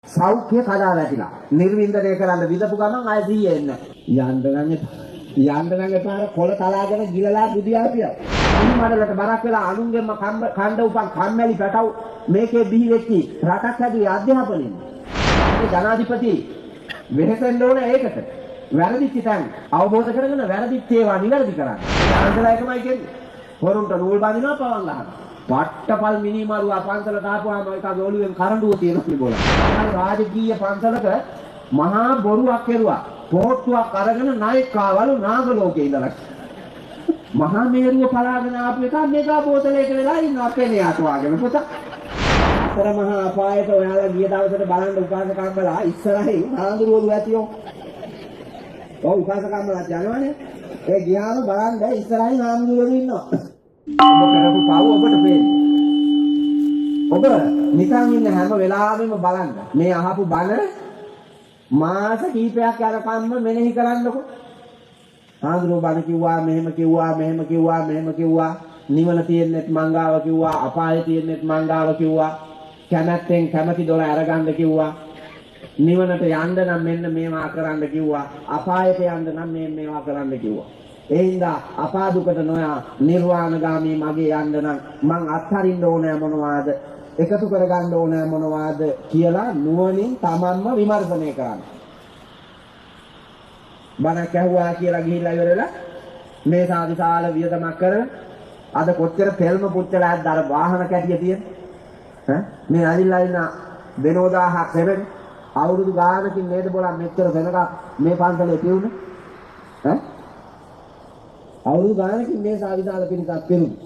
සෞඛ්‍ය කඩා වැටිලා. නිර්වින්දනය කරන්න විදපු ගමන් ආයෙ සීයේ එන්නේ. යන්න නම් පාර කොළ තලාගෙන ගිලලා බුදියාපියා. අනිමඩලට බරක් වෙලා අනුන්ගෙන්ම කණ්ඩ උපන් කම්මැලි පැටව මේකේ බිහි වෙච්චි රටක් හැදුවේ අධ්‍යාපනයෙන්. ඒ ජනාධිපති වෙහෙසෙන්න ඕන ඒකට. වැරදිච්ච තැන් අවබෝධ කරගෙන වැරදිච්ච ඒවා නිවැරදි කරන්න. ආන්දලා එකමයි කියන්නේ. හොරුන්ට නූල් බඳිනවා පවන් ගන්නවා. පට්ටපල් මිනිමරුවා පන්සලට ආපුවාම එක ගෝලුවෙන් කරඬුව තියෙනවා බෝලා. රාජකීය පන්සලක මහා බොරුවක් කෙරුවා. පොට්ටුවක් අරගෙන නායක ආවලු නාග ලෝකේ ඉඳලා. මහා මේරුව පලාගෙන ආපු එක මෙගා බෝතලයක වෙලා ඉන්න අපේ න්යාට වාගෙන පුත. අතර මහා අපායට ඔයාලා ගිය දවසට බලන්න උපාසකම්මලා ඉස්සරහින් ආඳුරුවලු ඇතියෝ. ඔව් උපාසකම්මලා යනවනේ. ඒ ගියාම බලන්න ඉස්සරහින් ආඳුරුවලු ඉන්නවා. ඔබ කරපු පව් ඔබට පේන්නේ. ඔබ නිකන් ඉන්න හැම වෙලාවෙම බලන්න. මේ අහපු බණ මාස කීපයක් යනකම්ම මෙනෙහි කරන්නකො. ආඳුරෝ බණ කිව්වා මෙහෙම කිව්වා නිවන තියෙන්නෙත් මංගාව කිව්වා අපායේ තියෙන්නෙත් මංගාව කිව්වා කැමැත්තෙන් කැමැති දොර අරගන්න කිව්වා නිවනට යන්න නම් මෙන්න මේවා කරන්න කිව්වා අපායට යන්න නම් මේවා කරන්න කිව්වා ඒ හින්දා අපා දුකට නොයා නිර්වාණගාමී මගේ යන්න නම් මං අත්හරින්න ඕනෑ මොනවාද එකතු කරගන්න ඕනෑ මොනවාද කියලා නුවණින් තමන්ම විමර්ශනය කරන්න. බණක් ඇහුවා කියලා ගිහිල්ලා ඉවරලා මේ සාවිශාල වියදමක් කරන අද කොච්චර තෙල්ම පුච්චලා ඇද්ද අර වාහන කැටිය තියෙන මේ ඇවිල්ලා ඉන්න දෙනෝදාහක් වෙන අවුරුදු ගානකින් නේද බෝලා මෙච්චර වෙනකම් මේ පන්සලේ පිරුණේ අවුරුදු ගානකින් මේ සාවිශාල පිරිසක් පිරුණේ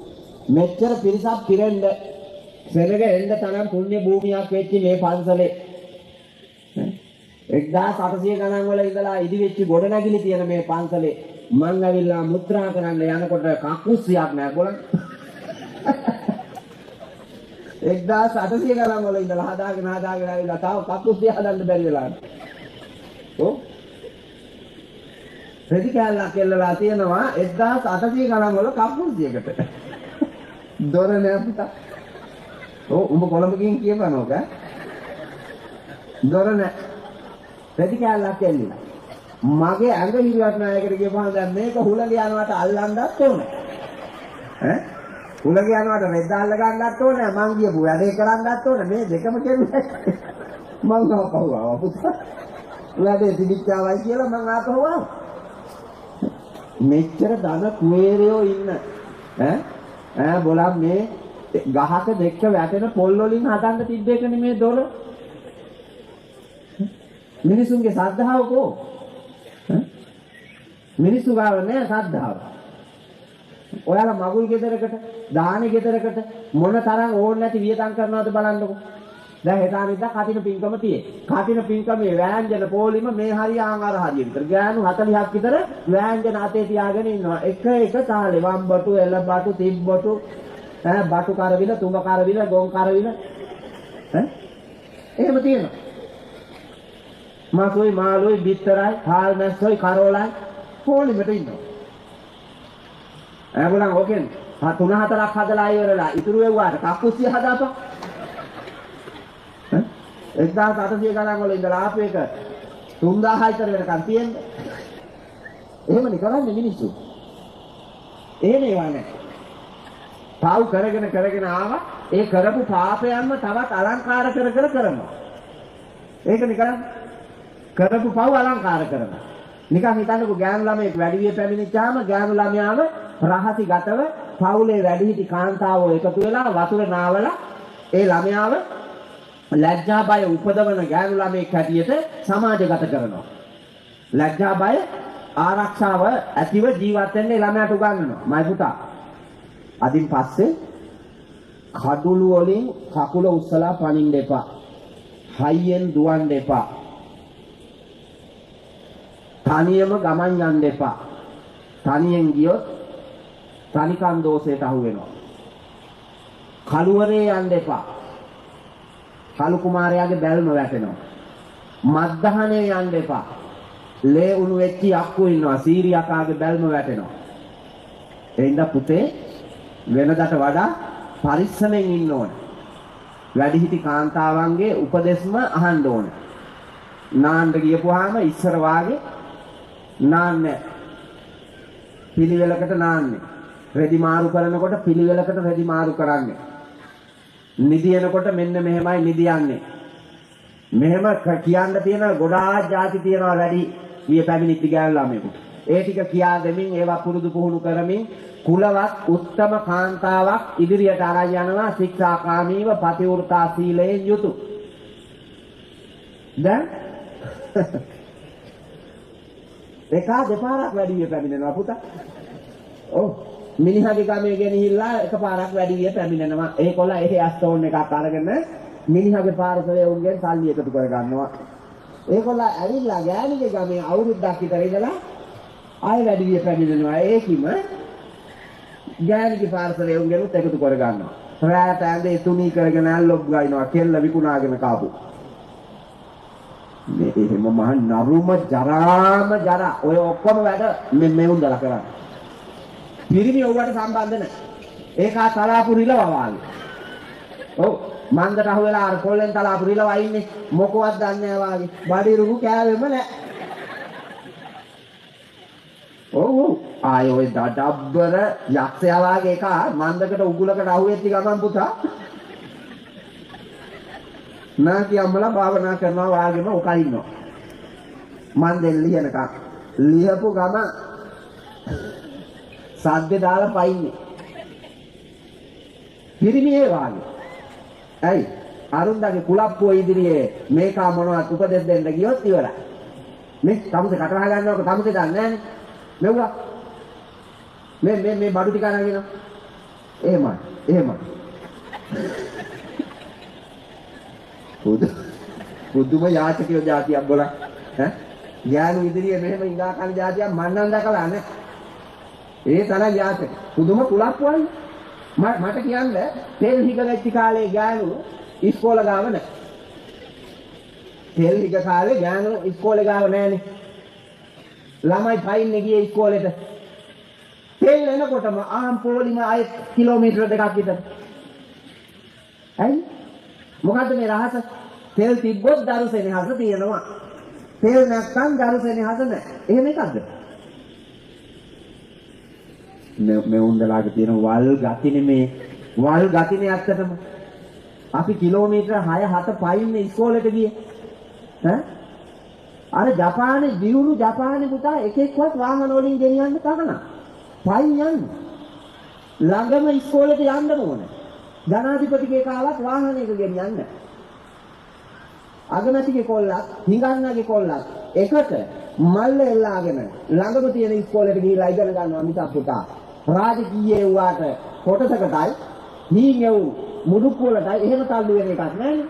මෙච්චර පිරිසක් පිරෙන්න සෙනග එන්න තරම් පුණ්‍ය භූමියක් වෙච්ච මේ පන්සලේ 1800 ගණන් වල ඉඳලා ඉදි වෙච්ච ගොඩනැගිලි තියෙන මේ පන්සලේ මං ඇවිල්ලා මුත්‍රා කරන්න යනකොට කකුස්සියක් නෑ බලන්න 1800 ගණන් වල ඉඳලා හදාගෙන ආවිලා තාම කකුස්සිය හදන්න බැරි වෙලා ඔව් රෙදි කැල්ලක් එල්ලලා තියෙනවා 1800 ගණන් වල කකුස්සියකට දොර නෑ පුතා ඔව් උඹ කොළඹකින් කියපනෝක දොර නෑ රෙදි කැල්ලක් එල්ලලා මගේ ඇඟ හිරිවත් නායකට කියපහම දැන් මේක හුලඟ යනවට අල්ලන්නත් ඕනේ හුලඟ යනවට රෙද්ද අල්ල ගන්නත් ඕනේ මං කියපු වැඩේ කරන්නත් ඕනේ මේ දෙකම කෙරුවේ මං කවුවා පුතා වැඩේ තිබිච්චාවයි කියලා මං ආපහු ආවා මෙච්චර ධන කුවේරයෝ ඉන්න බොලම් මේ ගහක දෙක වැටෙන පොල් වලින් හදන්න තිබ්බේකනේ මේ දොර මිනිසුන්ගේ ශ්‍රද්ධාව කො මිනිස්සු ගාව නෑ ශ්‍රද්ධාව ඔයාලා මගුල් ගෙදරකට දාහනේ ගෙදරකට මොන තරම් ඕන නැති වියදම් කරනවද බලන්නකෝ දැන් හෙටානිද්දා කටින පින්කම තියෙයි කටින පින්කමේ වෑංජන පොලිම මේ හරියාන් අර හරිය විතර ගෑනු 40ක් විතර වෑංජන අතේ තියාගෙන ඉන්නවා එක තාලේ වම්බටු එළබටු තිබ්බටු බටු කරවිල තුඹ කරවිල ගොන් කරවිල එහෙම තියෙනවා මාසොයි මාළුයි බිත්තරයි හාල් මැස්සොයි කරෝලයි පොලිමට ඉන්නවා ඒගොල්ලන් ඕකෙන් 3-4ක් හදලා ඉවරලා ඉතුරු වෙව්වාට කක්කුස්සිය හදාපන් 1800 ගණන් වල ඉඳලා ආපු එක 3000 විතර වෙනකන් තියෙන්නේ එහෙමනේ කරන්නේ මිනිස්සු එහෙම ඒවා නෑ පාව් කරගෙන ආවා ඒ කරපු පාපයන්ම තවත් අලංකාර කර කරනවා ඒකනේ කරන්නේ කරපු පව් අලංකාර කරනවා නිකන් හිතන්නකෝ ගෑනු ළමයෙක් වැඩි විය පැමිණිච්චාම ගෑනු ළමයාව රහසිගතව පවුලේ වැඩිහිටි කාන්තාවෝ එකතු වෙලා වතුර නාවලා ඒ ළමයාව ලැජ්ජා බය උපදවන ගෑනු ළමයෙක් හැටියට සමාජගත කරනවා ලැජ්ජා බය ආරක්ෂාව ඇතිව ජීවත් වෙන්න ළමයාට උගන්වනවා මයි පුතා අදින් පස්සේ කඩුළු වලින් කකුල උස්සලා පනින්න එපා හයියෙන් දුවන්න එපා තනියම ගමන් යන්න එපා තනියෙන් ගියොත් තනිකන් දෝෂයට අහු වෙනවා කලුවරේ යන්න එපා කලු කුමාරයාගේ බැල්ම වැටෙනවා මත්දහනේ යන්න එපා ලේ උණු වෙච්චි අක්කු ඉන්නවා සීරියකාගේ බැල්ම වැටෙනවා එයින්ද පුතේ වෙනදට වඩා පරිස්සමෙන් ඉන්න ඕන වැඩිහිටි කාන්තාවන්ගේ උපදෙස්ම අහන්න ඕන. නාන්න ගියපුවාම ඉස්සර වාගේ නාන්නේ. පිළිවෙලකට නාන්නේ. රෙදි මාරු කරනකොට පිළිවෙලකට රෙදි මාරු කරන්නේ. නිදිනකොට මෙන්න මෙහෙමයි නිදියන්නේ. මෙහෙම කියන්න තියෙන ගොඩාක් જાති තියනවා වැඩි ඊය පැමිණිච්ච ගෑනු ළමයෙකුට. ඒ ටික කියා දෙමින් ඒවා පුරුදු පුහුණු කරමින් කුලවත් උත්තම කාන්තාවක් ඉදිරියට අරන් යනවා ශික්ෂාකාමීව පතිවෘතා සීලයෙන් යුතු. දැන් එකා දෙපාරක් වැඩි විය පැමිණෙනවා පුතා. ඔව් මිනිහාගේ ගමේ ගෙනහිල්ලා එකපාරක් වැඩි විය පැමිණෙනවා. ඒකොල්ල එහෙ ඇස්තෝන් එකක් අරගෙන මිනිහාගේ පාරසලේ උන්ගෙන් සල්ලි එකතු කර ගන්නවා. ඒකොල්ල ඇවිල්ලා ගෑණිගේ ගමේ අවුරුද්දක් විතර ඉඳලා ආයෙ වැඩි විය පැමිණෙනවා. ඒකිම ගෑණිගේ පාරසලේ උන්ගෙනුත් එකතු කර ගන්නවා. රැට ඇඳේ තුනී කරගෙන ඇල්ලොබ් ගයින්නවා කෙල්ල විකුණාගෙන කාපු. මේ එහෙම මහ නරුම ජරාම ජරා ඔය ඔක්කොම වැඩ මෙවුන්දලා කරන්නේ. පිරිමි ඔව්වට සම්බන්ධ නැහැ. ඒකා තලාපුරිල වවාගේ. ඔව් මන්දට අහුවෙලා අර පොල්ලෙන් තලාපුරිල වයින්නේ මොකවත් දන්නේ නැහැ වාගේ. බඩිරුණු කෑවෙම නැහැ. ඔව් ආය ඔය දඩබ්බර යක්ෂයා වාගේ එක මන්දකට උගුලකට අහුවෙච්ච ගමන් පුතා නාකි අම්මලා භාවනා කරනවා වාගේම උකා ඉන්නවා. මන්දෙන් ලියනකම් ලියපු ගම සද්ද දාලා පයින්නේ. පිරිමියේ වාගේ. ඇයි? අරුන්දාගේ කුලප්පුව ඉදිරියේ මේකා මොනවත් උපදෙස් දෙන්න ගියොත් ඉවරයි. මේ තමුසේ කටවහ ගන්නවක තමුසේ දන්නේ නැහනේ. මෙව්වා. මේ බඩු ටික අරගෙන. එහෙමයි. පුදුම යාචකයෝ જાතියක් බොලා. ඈ? ඥාන ඉදිරියේ මෙහෙම ඉඳා කන જાතියක් මන්නම් දැකලා නැහැ. ඒ තරම් යාචක. පුදුම කුලප්පුවයි. මට කියන්න තෙල් හිග වෙච්ච කාලේ ගෑනු ඉස්කෝල ගාව නැහැ. තෙල් හිග කාලේ ගෑනු ඉස්කෝලේ ගාව නැහනේ. ළමයි පයින්නේ ගියේ ඉස්කෝලේට. තෙල් එනකොටම ආම් පොලිම ආයෙ කිලෝමීටර දෙකක් විතර. ඇයි? මොකද්ද මේ රහස? තෙල් තිබ්බොත් දරුසෙනෙහස තියෙනවා. තෙල් නැත්නම් දරුසෙනෙහස නැහැ. එහෙම එකක්ද? මේ උන්දලාගේ තියෙන වල් ගතිනේ මේ වල් ගතිනේ ඇත්තටම. අපි කිලෝමීටර 6-7 පයින්නේ ඉස්කෝලේට ගියේ. ඈ? අර ජපානයේ දියුණු ජපානයේ පුතා එකෙක්වත් වාහන වලින් ගෙනියන්න තහනම්. පයින් යන්නේ. ළඟම ඉස්කෝලේට යන්න ඕනේ. ජනාධිපතිගේ කාලත් වාහනයක ගෙනියන්න. අගමැතිගේ කොල්ලක්, හිඟන්නගේ කොල්ලක් එකට මල්ල එල්ලාගෙන ළඟම තියෙන ඉස්කෝලේට ගිහිලා ඉගෙන ගන්නවා මිසක් පුතා. රාජකීය වුණාට කොටසකටයි හීනෙව් මුඩුක්කු වලටයි එහෙම තල්ලු වෙන එකක් නෑනේ.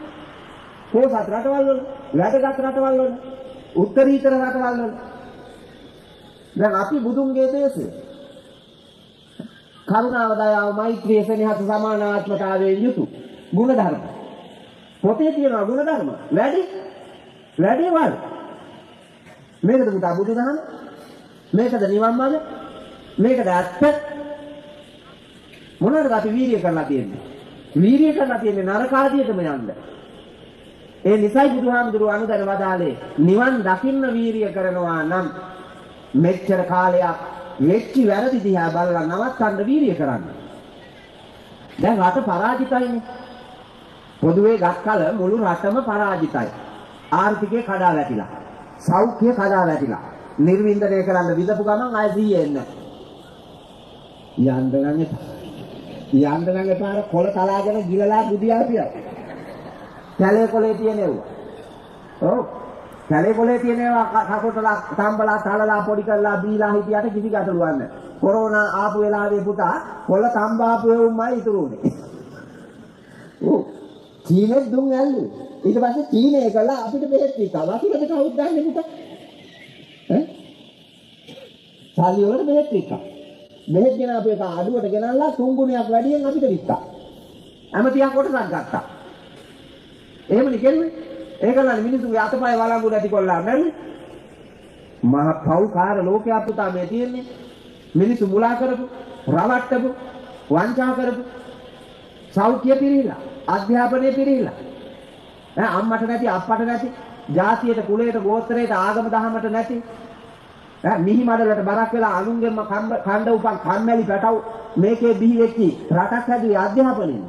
පොසත් රටවල් වල, වැඩගත් රටවල් වල, උත්තරීතර රටවල් වල. දැන් අපි බුදුන්ගේ දේශය කරුණාව දයාව මෛත්‍රිය සෙනෙහස සමානාත්මතාවයෙන් යුතු ගුණධර්ම. පොතේ තියෙන ගුණධර්ම වැඩි වල. මේකද පුතා බුදුදහම? මේකද නිවන් මාර්ගය? මේකද ඇත්ත? මොනවාද අපි වීර්ය කරලා තියෙන්නේ? වීර්ය කරලා තියෙන්නේ නරක ආදියටම යන්න. ඒ නිසයි බුදුහාමුදුරුවෝ අනුදැන වදාළේ නිවන් දකින්න වීර්ය කරනවා නම් මෙච්චර කාලයක් වෙච්ච වැරදි දිහා බලලා නවත්තන්න වීර්ය කරන්න. දැන් රට පරාජිතයිනේ. පොදුවේ ගත්කල මුළු රටම පරාජිතයි. ආර්ථිකය කඩා වැටිලා. සෞඛ්‍ය කඩා වැටිලා. නිර්වින්දනය කරන්න විදපු ගමන් ආයෙ සීයේ එන්න. යන්න පාර කොළ තලාගෙන ගිලලා බුදියාපියා. කැලේ කොලේ තියෙනවා. ඔව්. කැලේ කොලේ තියෙනවා කකොටලා තම්බලා තලලා පොඩි කරලා බීලා හිටියට කිසි ගැටලුවක් නැහැ. කොරෝනා ආපු වෙලාවේ පුතා කොළ තම්බාපු වුම්මයි ඉතුරු උනේ. ඔව්. චීනෙත් දුන් ඇල්ලු. ඊට පස්සේ චීනේ කළා අපිට බෙහෙත් විකා. වතුරට කවුද ගන්නේ පුතා? ඈ? සල්ලි වලට බෙහෙත් විකා. බෙහෙත් ගෙන අපේ අඩුවට ගෙනල්ලා 3 ගුණයක් වැඩියෙන් අපිට වික්කා. ඇමතියක් කොටසක් ගත්තා. එහෙමනේ කියන්නේ. ඒකලනේ මිනිස්සුගේ අතපය වළංගු නැති කොල්ලා නේද? මහ පෞකාර ලෝකයක් පුතා මේ තියෙන්නේ. මිනිස්සු මුලා කරපු, රවට්ටපු, වංචා කරපු, සෞඛ්‍ය පිළිලා අධ්‍යාපනය පිළිහිලා. අම්මට නැති අප්පට නැති ජාතියට කුලයට ගෝත්‍රයට ආගම දහමට නැති මිහි මඩලට බරක් වෙලා අනුන්ගෙන්ම කණ්ඩ උපන් කම්මැලි පැටව මේකේ බිහි වෙච්චි රටක් හැදුවේ අධ්‍යාපනයෙන්.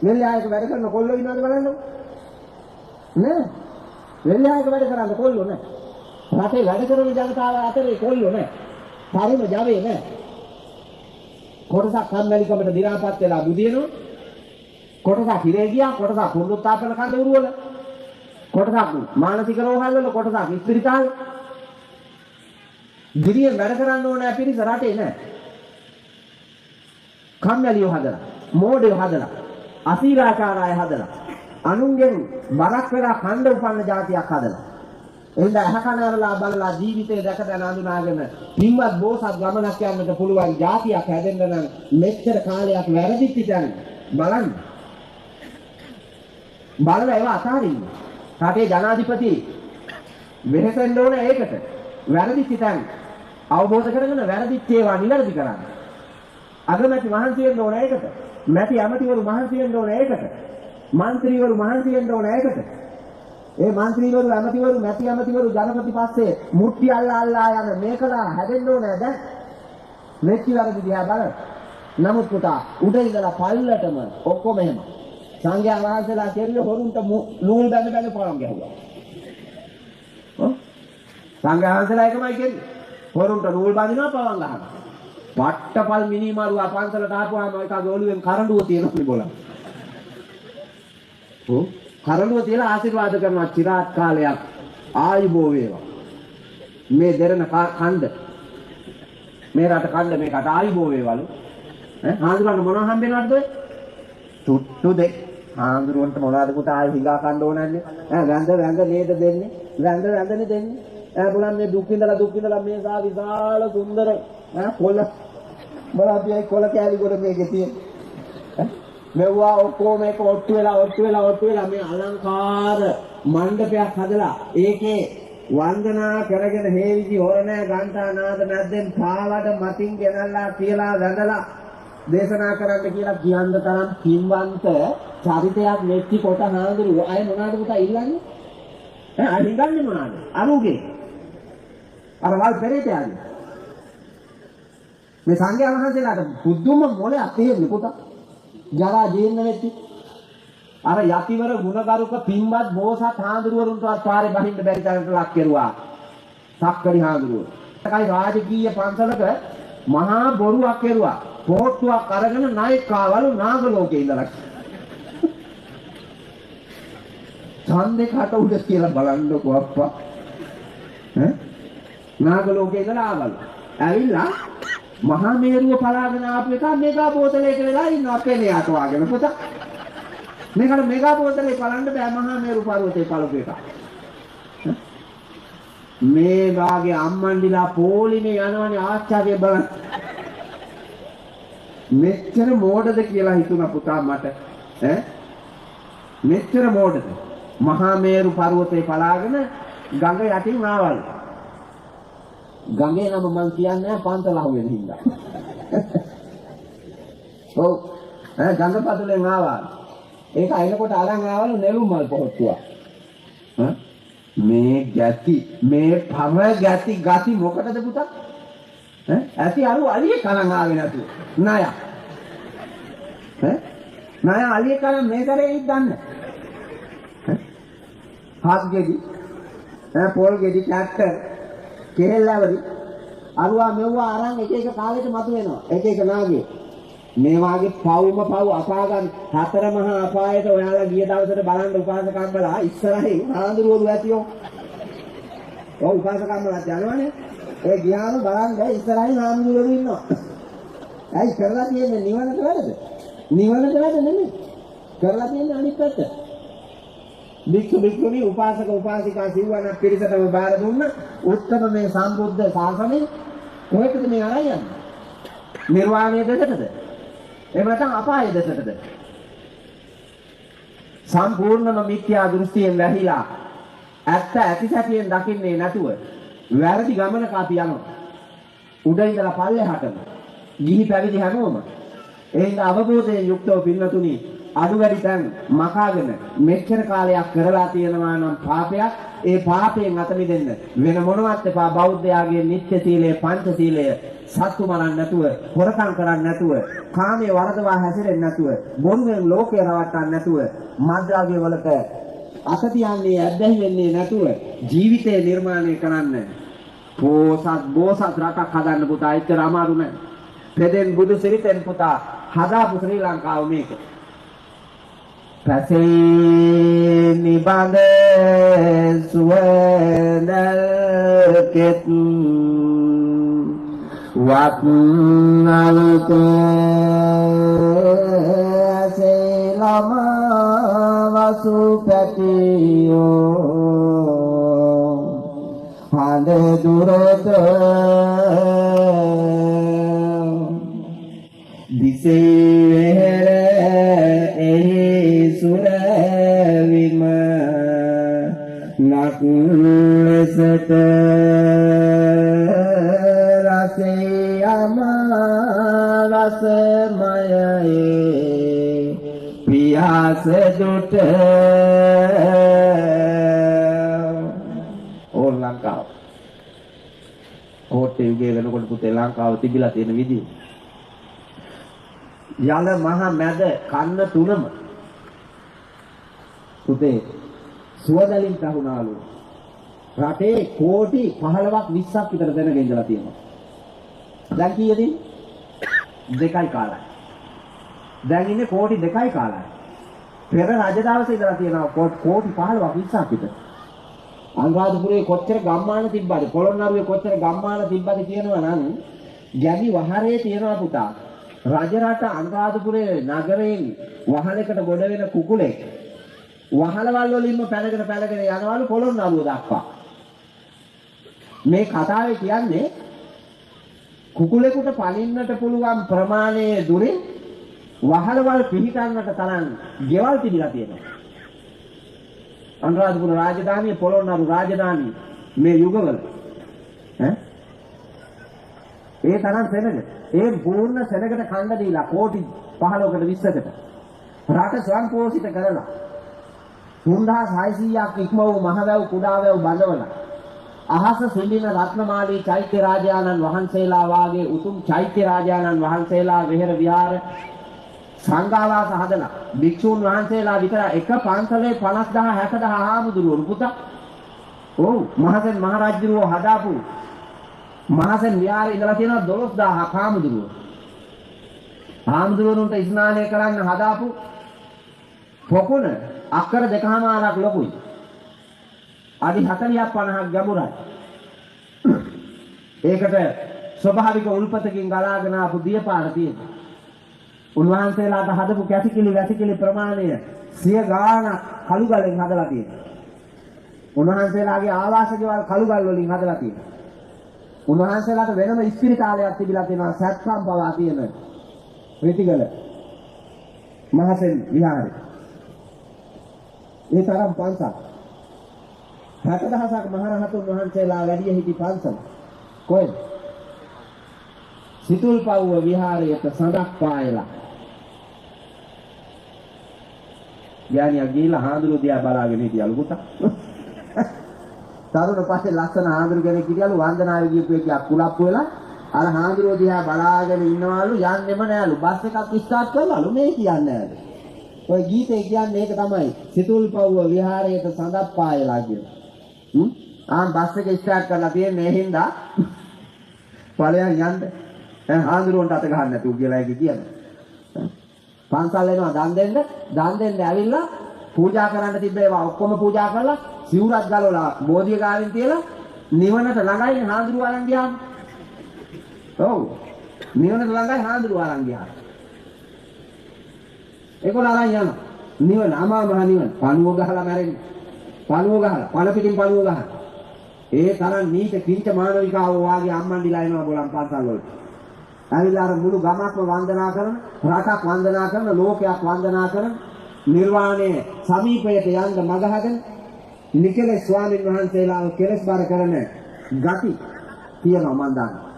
වෙල්යායක වැඩ කරන කොල්ලෝ ඉන්නවද බලන්නකො. නෑ. වෙල්යායක වැඩ කරන්න කොල්ලෝ නෑ. රටේ වැඩ කරන ජනතාව අතරේ කොල්ලෝ නෑ. පරිම ජවයේ නෑ. කොටසක් කම්මැලිකමට දි รา පත් වෙලා බුදිනවා. කොටසක් හිරේ ගියා, කොටසක් පුරුත්තාපන කඳ උරුවල. කොටසක් මානසික රෝහල් වල, කොටසක් ඉස්පිරිතාල. දිරියෙන් වැඩ කරන්න ඕනේ පිරිස රටේ නෑ. කම්මැලියෝ හදලා, මෝඩයෝ හදලා, අසීලාචාරය හදලා, අනුන්ගෙන් බරක් වෙලා කණ්ඩ උපන්න જાතියක් හදලා. එහෙනම් අහකනවලා බලලා ජීවිතේ දැක දැන අඳුනාගෙන පින්වත් බෝසත් ගමනක් යන්නට පුළුවන් જાතියක් හැදෙන්න නම් මෙච්චර කාලයක් වැරදිච්ච තැන බලන්න. බලලා ඒවා අතාරින්න. රටේ ජනාධිපති වෙහෙසෙන්න ඕන ඒකට. වැරදිච්ච තැන අවබෝධ කරගෙන වැරදිච්ච ඒවා නිවැරදි කරන්න. අගමැති මහන්සි වෙන්න ඕන ඒකට. මැති ඇමතිවරු මහන්සි වෙන්න ඕන ඒකට. മന്ത്രിවරු මහන්සි වෙන්න ඕන ඒකට. ඒ മന്ത്രിවරු ඇමතිවරු මැති ඇමතිවරු ජනපති පස්සේ මුට්ටි අල්ලා යන මේකලා හැදෙන්න ඕනේ දැන්. මෙච්චි වැරදි දිහා බලන්න. නමුත් පුතා උඩ ඉඳලා පල්ලටම ඔක්කොම එහෙම. සංඝයා වහන්සේලා කෙරුවේ හොරුන්ට නූල් බැඳ පොරම් ගැහුවා. සංඝයා වහන්සේලා එකමයි කෙරුවේ. හොරුන්ට නූල් බඳිනවා පවන් ගහනවා. පට්ටපල් මිනිමාරු අපන්සලට ආපුවාම ඒකගේ ඔළුවෙන් කරඬුව තියෙනවා බලන්න. කරඬුව තියලා ආශිර්වාද කරනවා চিරාත් කාලයක් ආයුබෝ වේවා. මේ දෙරණ කණ්ඩ මේ රට කණ්ඩ මේකට ආයුබෝ වේවලු. හාඳුරන්න මොනව හම්බෙනවද ඔය? තුට්ටු දෙක. හාඳුරන්ට මොනවද පුතා ආයෙ හිඟා කන්න ඕනන්නේ? වැඳ නේද දෙන්නේ? වැඳනේ දෙන්නේ. බලන්න මේ දුක් විඳලා මේ සා විශාල සුන්දර කොළ බලපියයි කොළ කෑලි ගොඩ මේකේ තියෙන. මෙවුවා ඔක්කොම මේක ඔට්ටු වෙලා මේ අලංකාර මණ්ඩපයක් හදලා ඒකේ වන්දනා කරගෙන හේවිසි හොරණෑ ගන්ටා නාද නැද්දෙන් පාවඩ මතින් ගෙනල්ලා කියලා වැඳලා දේශනා කරන්න කියලා කියන්න තරම් කිම්වන්ත චරිතයක් වෙච්චි කොට හාඳුරු අය මොනවාද පුතා ඉල්ලන්නේ? අනිගන්නේ මොනවාද? අරුගේ. අර වල් පෙරේතයන්ගේ. මේ සංඝයා වහන්සේලාට බුදුම මොලේ අතේන්නේ පුතා. ජරා ජීර්ණ වෙච්චි. අර යතිවර ගුණගරුක පින්වත් බෝසත් හාඳුරුවරුන්ටවත් පාරේ බහින්න බැරි තරමට ලක් කෙරුවා. සක්කරි හාඳුරුවෝ. ඒකයි රාජකීය පන්සලක මහා බොරුවක් කෙරුවා. පොට්ටුවක් අරගෙන නායක ආවලු නාග ලෝකේ ඉඳලා. ඡන්දේ කට උඩ කියලා බලන්නකෝ අප්පා. නාග ලෝකේ ඉඳලා ආවලු. ඇවිල්ලා මහා මේරුව පලාගෙන ආපු එක මෙගා බෝතලයක වෙලා ඉන්නවා කෙනියට වාගෙන පුතා. මේකට මෙගා බෝතලේ බලන්න බෑ මහා මේරු පර්වතේ පළපු එක. මේ වාගේ අම්මන්ඩිලා පොලිමේ යනවනේ ආශ්චර්ය බලන්න. මෙච්චර මෝඩද කියලා හිතුණා පුතා මට. මෙච්චර මෝඩද? මහා මේරු පර්වතේ පලාගෙන ගඟ යටින් ආවලු. ගඟේ නම මං කියන්නේ පන්සල අහුවෙන හින්දා. ඔව්. ගඟ පතුලෙන් ආවා. ඒක අයිනකොට අරන් ආවලු නෙළුම් මල් පොහොට්ටුවක්. මේ ගැති මේ පම ගැති ගති මොකටද පුතා? ඇති අරු අලිය කලන් ආවේ නැතුව. ණය. ණය අලිය කලන් මේ කරේ ඉඳන්න. හත් ගෙඩි. පොල් ගෙඩි ට්‍රැක්ටර් කෙහෙල්ලවලි අරුවා මෙව්වා අරන් එක කාලෙට මතුවෙනවා. එක නාගේ. මේ වාගේ පවුම පව් අපාගන් හතර මහා අපායට ඔයාලා ගිය දවසට බලන්න උපාසකම්මලා ඉස්සරහින් ආඳුරුවරු ඇතියෝ. ඔව් උපාසකම්මලා යනවනේ. ඒ ගියාම බලන්න ඉස්සරහින් ආඳුරුවරු ඉන්නවා. ඇයි කරලා තියෙන්නේ නිවනට වැඩද? නිවනට වැඩ නෙමෙයි. කරලා තියෙන්නේ අනිත් පැත්ත. භික්ෂු භික්ෂුණී උපාසක උපාසිකා සිව්වන පිරිසටම බාර දුන්න උත්තම මේ සම්බුද්ධ ශාසනය කොහෙටද මේ අරන් යන්නේ? නිර්වාණය දෙකටද? එහෙම නැත්නම් අපාය දෙකටද? සම්පූර්ණම මිත්‍යා දෘෂ්ටියෙන් වැහිලා ඇත්ත ඇති සැටියෙන් දකින්නේ නැතුව වැරදි ගමනක අපි යනවා. උඩ ඉඳලා පල්ලෙහාටම ගිහි පැවිදි හැමෝම ඒ අවබෝධයෙන් යුක්තව පින්නතුනි අඩු වැඩි තැන් මකාගෙන මෙච්චර කාලයක් කරලා තියෙනවා නම් පාපයක් ඒ පාපයෙන් අත මිදෙන්න වෙන මොනවත් එපා බෞද්ධයාගේ නිත්‍ය සීලය පංච සීලය සත්තු මරන්න නැතුව හොරකම් කරන්න නැතුව කාමයේ වරදවා හැසිරෙන්නේ නැතුව බොරුවෙන් ලෝකේ රවට්ටන්න නැතුව මද්ද්‍රව්‍ය වලට අත තියන්නේ ඇද්දැහි වෙන්නේ නැතුව ජීවිතේ නිර්මාණය කරන්න බෝසත් රටක් හදන්න පුතා එච්චර අමාරු නෑ පෙදෙන් බුදු සිරිතෙන් පුතා හදාපු ශ්‍රී ලංකාව මේක පසේ නිබඳ සුවඳල් කෙත් වත්නල්තෝ සේලම වසු පැටියෝ හඳ දුරත දිසේ සුර විම නක්ලසත රසයම රසමයේ පියාස දුට ඕල් ලංකාව ඕටේ යුගයේ වෙනකොට පුතේ ලංකාව තිබිලා තියෙන විදිය යල මහ මැද කන්න තුනම පුතේ සුවදලින් තහුණාලු රටේ කෝටි 15ක් 20ක් විතර දෙනක ඉඳලා තියෙනවා දැන් කීයද 2යි කාලයි දැන් ඉන්නේ කෝටි 2යි කාලයි පෙර රජ දවසේ ඉඳලා තියෙනවා කෝටි 15ක් 20ක් විතර අනුරාධපුරේ කොච්චර ගම්මාන තිබ්බද පොළොන්නරුවේ කොච්චර ගම්මාන තිබ්බද කියනවා නම් ගැමි වහරේ තියෙනවා පුතා රජරට අනුරාධපුරේ නගරයෙන් වහලකට ගොඩ වෙන කුකුලෙක් වහලවල් වලින්ම පැනගෙන යනවලු පොළොන්නරුව දක්වා මේ කතාවේ කියන්නේ කුකුලෙකුට පනින්නට පුළුවන් ප්‍රමාණයේ දුරින් වහලවල් පිහිටන්නට තරම් ගෙවල් තිබිලා තියෙනවා අනුරාධපුර රාජධානිය පොළොන්නරු රාජධානිය මේ යුගවල ඒ තරම් සෙනග ඒ පූර්ණ සෙනගට කණ්ඩ දීලා කෝටි 15කට 20කට රට ස්වයංපෝෂිත කරලා 3600ක් ඉක්ම වූ මහවැව් කුඩාවැව් බඳවලා අහස සිඳින රත්නමාලී චෛත්‍ය රාජානන් වහන්සේලා වාගේ උතුම් චෛත්‍ය රාජානන් වහන්සේලා විහෙර විහාර සංඝාවාස හදලා භික්ෂූන් වහන්සේලා විතර එක පන්සලේ 50000 60000 ආමුදුරුවෝ පුතා ඔව් මහසෙන් මහරජුරෝ හදාපු මහසෙන් විහාරේ ඉඳලා තියෙනවා 12000 ආමුදුරුවෝ ආමුදුරුවන්ට ස්නානය කරන්න හදාපු පොකුණ අක්කර 2කමාරක් ලොකුයි. අඩි 40ක් 50ක් ගැඹුරයි. ඒකට ස්වභාවික උල්පතකින් ගලාගෙන ආපු දියපාර තියෙනවා. උන්වහන්සේලාට හදපු වැසිකිලි ප්‍රමාණය 100 ගාණක් කළු ගලෙන් හදලා තියෙනවා. උන්වහන්සේලාගේ ආවාස ගෙවල් කළු ගල් වලින් හදලා තියෙනවා. උන්වහන්සේලාට වෙනම ඉස්පිරිතාලයක් තිබිලා තියෙනවා සත්කම් පවා තියෙන. ප්‍රතිගල මහසෙන් විහාරේ ඒ තරම් පන්සල් 60000ක් මහරහතුන් වහන්සේලා වැඩි හිටි පන්සල් කොහෙද සිතුල්පව්ව විහාරයට සඳක් පායලා ඥානිය ගිහිල්ලා හාඳුරු දිහා බලාගෙන හිටියලු පුතා තරුණ පස්සේ ලස්සන හාඳුරු කෙනෙක් හිටියලු වන්දනාවේ ගියපු එකක් කුලප්පු වෙලා අර හාඳුරු දිහා බලාගෙන ඉන්නවලු යන්නෙම නෑලු බස් එකක් ස්ටාර්ට් කරලාලු මේ කියන්නේ නෑලු ඔය ගීතේ කියන්නේ ඒක තමයි සිතුල්පව්ව විහාරයට සඳක් පායලා කියලා. බස් එක ස්ටාර්ට් කරලා තියෙන්නේ ඒ හින්දා ඵලයන් යන්න. හාඳුරුවන්ට අත ගහන්න නැතුව කියලා ඒක කියන්නේ. පන්සල් එනවා දන් දෙන්න ඇවිල්ලා පූජා කරන්න තිබ්බ ඒවා ඔක්කොම පූජා කරලා සිවුරක් ගලවලා බෝධිය ගාවින් තියලා නිවනට ළඟයි හාඳුරුව අරන් ගියාම. ඔව්. නිවනට ළඟයි හාඳුරුව අරන් ගියා. ඒකෝල අරන් යනවා. නිවන අමා මහ නිවන. පණුව ගහලා මැරෙන්නේ. පණුව ගහලා පණ පිටින් පණුව ගහලා. ඒ තරම් නීච කිංච මානවිකාව වාගේ අම්මන්ඩිලා එනවා බොලම් පන්සල් වලට. ඇවිල්ලා අර මුළු ගමක්ම වන්දනා කරන, රටක් වන්දනා කරන, ලෝකයක් වන්දනා කරන නිර්වාණය සමීපයට යන්න මගහගෙන නිකලේ ස්වාමීන් වහන්සේලාව කෙලස් බර කරන ගති තියෙනවා මන් දන්නවා.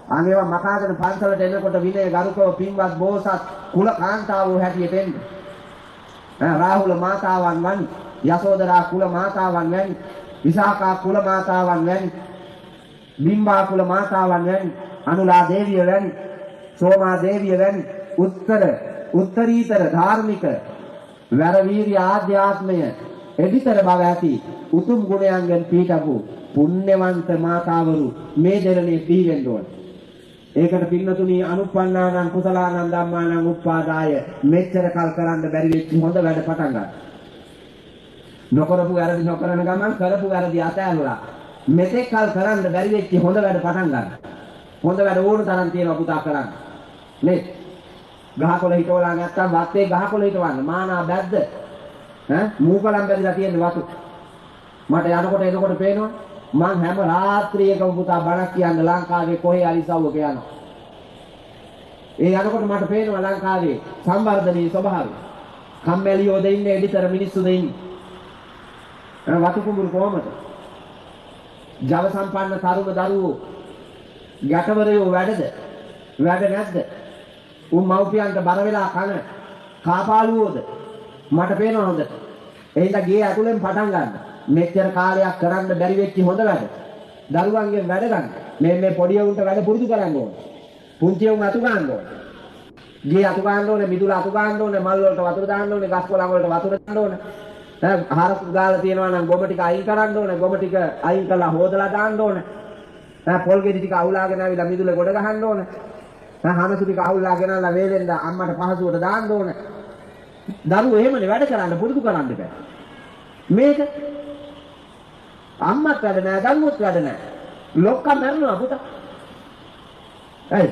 අනේවා මකාගෙන පන්සලට එනකොට විනය ගරුකව පින්වත් බෝසත් කුල කාන්තාවෝ හැටියට එන්න. රාහුල මාතාවන් වනි, යසෝදරා කුල මාතාවන් වැනි, විසාකා කුල මාතාවන් වැනි, බිම්බා කුල මාතාවන් වැනි, අනුලා දේවිය වැනි, සෝමා දේවිය වැනි උත්තරීතර ධාර්මික වරවීර්ය ආධ්‍යාත්මය එදිතර බව ඇති උතුම් ගුණයන්ගෙන් පිහිටපු පුණ්‍යවන්ත මාතාවරු මේ දෙරණේ පිහිවෙන්න ඕන. ඒකට පින්නතුණී අනුප්පන්නානං කුසලානං ධම්මානං උප්පාදාය මෙච්චර කල් කරන්න බැරි වෙච්ච හොඳ වැඩ පටන් ගන්න. නොකරපු වැරදි නොකරන ගමන් කරපු වැරදි අතෑරලා මෙතෙක් කල් කරන්න බැරි වෙච්ච හොඳ වැඩ පටන් ගන්න. හොඳ වැඩ ඕන තරම් තියෙනවා පුතා කරන්න. නේ ගහකොළ හිටවලා නැත්තම් වත්තේ ගහකොළ හිටවන්න මානා බැද්ද මූකලම් බැරිලා තියෙන වතු මට යනකොට එනකොට පේනවා මං හැම රාත්‍රියකම පුතා බණක් කියන්න ලංකාවේ කොහේ අලිසව්වක යනවා. ඒ යනකොට මට පේනවා ලංකාවේ සංවර්ධනයේ ස්වභාවය. කම්මැලියෝ දෙන්නේ එඩිතර මිනිස්සු දෙන්නේ. වතු කුඹුරු කොහමද? ජව සම්පන්න තරුණ දරුවෝ ගැටවරයෝ වැඩද? වැඩ නැද්ද? මව්පියන්ට බර වෙලා කන කාපාලුවෝද? මට පේනවා හොඳට. එහෙනම් ගේ ඇතුලෙන් පටන් ගන්න. මෙච්චර කාලයක් කරන්න බැරි වෙච්ච හොඳ වැඩ. දරුවන්ගෙන් වැඩ ගන්න. මේ පොඩි උන්ට වැඩ පුරුදු කරන්න ඕනේ. පුංචි උන් අතු ගන්න ඕනේ. ගේ අතු ගන්න ඕනේ, මිදුල අතු ගන්න ඕනේ, මල් වලට වතුර දාන්න ඕනේ, ගස් කොළන් වලට වතුර දාන්න ඕනේ. ආහාර දාලා තියෙනවා නම් ගොම ටික අයින් කරන්න ඕනේ. ගොම ටික අයින් කරලා හොදලා දාන්න ඕනේ. පොල් ගෙඩි ටික අවුලාගෙන ආවිලා මිදුල ගොඩ ගහන්න ඕනේ. හනසු ටික අවුලාගෙන ආලා වේලෙන්ද අම්මට පහසුවට දාන්න ඕනේ. දරුවෝ එහෙමනේ වැඩ කරන්න පුරුදු කරන්න බෑ. මේක අම්මත් වැඩ නෑ, දරුවොත් වැඩ නෑ. ලොක්කා මරනවා පුතා. ඇයි?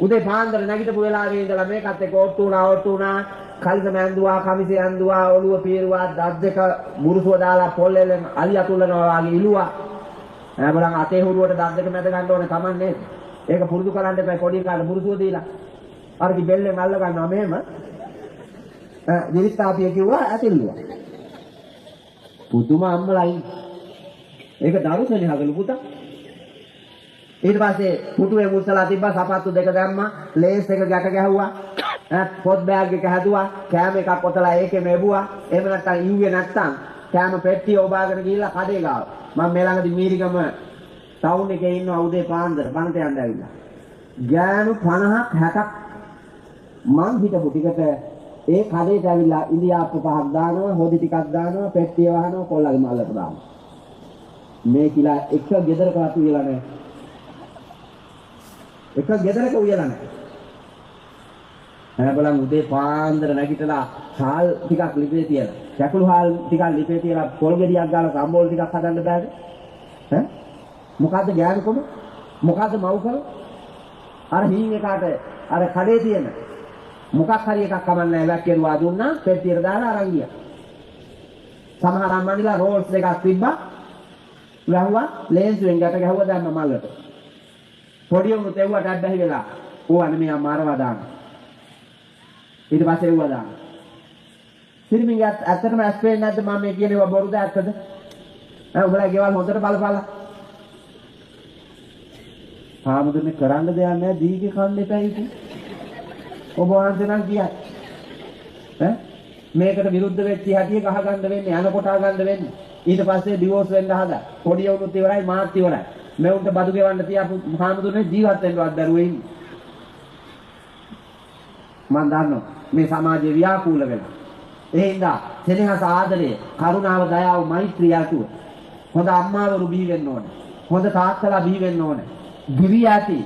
උදේ පාන්දර නැගිටපු වෙලාවේ ඉඳලා මේකත් එක්ක ඔට්ටු උනා, කලිසම ඇඳුවා, කමිසෙ ඇඳුවා, ඔළුව පීරුවා, දත් දෙක මුරුසුව දාලා පොල්ලෙන් අලි අතුල්ලනවා වගේ ඉලුවා. බලන්න අතේ හුරුවට දත් දෙක මැද ගන්න ඕනේ කමන්නේ. ඒක පුරුදු කරන්න එපා පොඩි කාලේ මුරුසුව දීලා. අර කි බෙල්ලෙන් අල්ල ගන්නවා මෙහෙම. ජීවිතාපිය කිව්වා ඇතිල්ලුවා. පුදුම අම්මලයි. ඒක දරුසනේ හදලු පුතා. ඊට පස්සේ පුටුවේ මුස්සලා තිබ්බා, සපත්තු දෙක දැම්මා, ලේස් එක ගැට ගැහුවා, පොත් බෑග් එක හැදුවා, කෑම එකක් ඔතලා ඒකේ මෙබුවා. එහෙම නැත්නම් ඉව්වේ නැත්නම් කෑම පෙට්ටිය ඔබාගෙන ගිහිල්ලා කඩේ ගාව. මම මේ ළඟදී මීරිගම ටවුන් එකේ ඉන්නවා උදේ පාන්දර බණට යන්න ඇවිල්ලා. ගෑනු 50ක් 60ක් මං හිටපු ටිකට ඒ කඩේට ඇවිල්ලා ඉන්දියාප්පු පහක් දානවා, හොදි ටිකක් දානවා, පෙට්ටිය වහනවා, කොල්ලගේ මල්ලට දානවා. මේ කිලා එක ගෙදරකට උයලා නැහැ. එක ගෙදරක උයලා නැහැ. බලන්න උදේ පාන්දර නැගිටලා හාල් ටිකක් ලිපේ තියලා, කැකුළු හාල් ටිකක් ලිපේ තියලා, පොල් ගෙඩියක් ගාලා සම්බෝල් ටිකක් හදන්න බෑද? මොකද්ද ගෑනුකම? මොකද්ද මව්කම? අර හීන් එකට අර කඩේ තියෙන මොකක් හරි එකක් කමන්නේ වැක්කිරුවා දුන්නා, පෙට්ටියට දාලා අරන් ගියා. සමහර අම්මන්නිලා රෝල්ස් දෙකක් තිබ්බා. වැහුවා, ලේන්සුවෙන් ගැට ගැහුවා දැම්ම මල්ලට. පොඩි උන් තෙව්වට අඩ වෙලා ඕවා නෙමෙයි අම්මා අරවා දාන්න. ඊට පස්සේ ඒවා දාන්න. සිරිමින් ඇත්තටම ඇස් පේන්නේ නැද්ද මම මේ කියනවා බොරුද ඇත්තද? උඹලා ගෙවල් හොඳට බලපල්ලා. ආමුදුනේ කරන්න දෙයක් නැහැ, දීගේ කන්න එපා ඉතින්. ඔබ වහන්සේ නම් කියයි. මේකට විරුද්ධ වෙච්ච හැටි ගහ ගන්න වෙන්නේ, අනකොට ගන්න වෙන්නේ. ඊට පස්සේ ඩිවෝස් වෙන්න හදා. පොඩි වුණුත් ඉවරයි, මාත් ඉවරයි. මෙවුන්ට බදු ගෙවන්න තියාපු ආමුදුනේ ජීවත් වෙන්නවත් දරුවෝ ඉන්නේ. මම දන්නවා මේ සමාජයේ ව්‍යාකූල වෙලා. ඒ හින්දා සෙනෙහස ආදරය, කරුණාව, දයාව, මෛත්‍රිය ඇතුව හොඳ අම්මාවරු බිහි වෙන්න ඕනේ. හොඳ තාත්තලා බිහි වෙන්න ඕනේ. දිවි ඇති